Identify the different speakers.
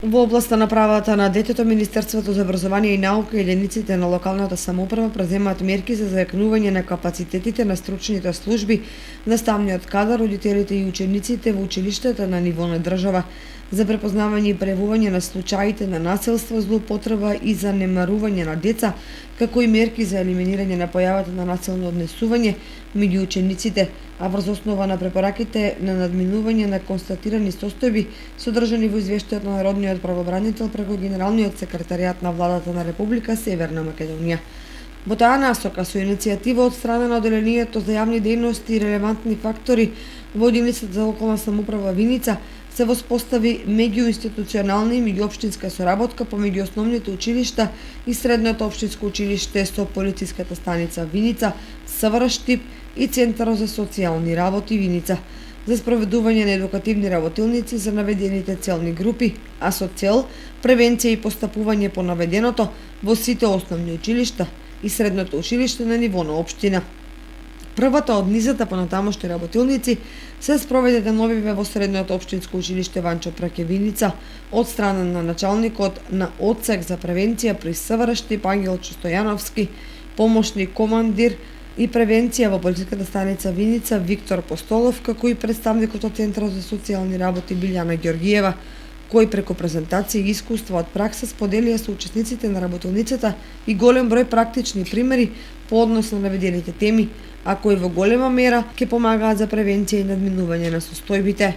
Speaker 1: Во областа на правата на детето, Министерството за образование и наука и единиците на локалната самоуправа преземаат мерки за зајакнување на капацитетите на стручните служби, наставниот кадар, родителите и учениците во училиштата на ниво на држава, за препознавање и прејавување на случаите на насилство, злоупотреба и занемарување на деца, како и мерки за елиминирање на појавата на насилно однесување меѓу учениците, а врз основа на препораките на надминување на констатирани состојби содржани во извештајот на Народниот правобранител преку Генералниот секретаријат на владата на Република Северна Македонија. Во таа насока, со иницијатива од страна на Оделението за јавни дејности и релевантни фактори во единицата за локална самоуправа Виница, се воспостави меѓуинституционална и меѓуопштинска соработка помеѓу основните училишта и средното општинско училиште со полициската станица Виница, СВР Штип и Центарот за социјални работи Виница за спроведување на едукативни работилници за наведените целни групи, а со цел превенција и постапување по наведеното во сите основни училишта и средното училиште на ниво на општина. Првата од низата понатамошни работилници се спроведе деновиве во средното општинско училиште Ванчо Пракевиница од страна на началникот на одсек за превенција при СВР Штип Ангелчо Стојановски, помошник командир и превенција во полициската станица Виница Виктор Постолов, како и представникот од Центарот за социјални работи Билјана Ѓоргиева, кои преку презентација и искуства од пракса споделија со учесниците на работилницата и голем број практични примери по однос на наведените теми, а кои во голема мера ќе помагаат за превенција и надминување на состојбите.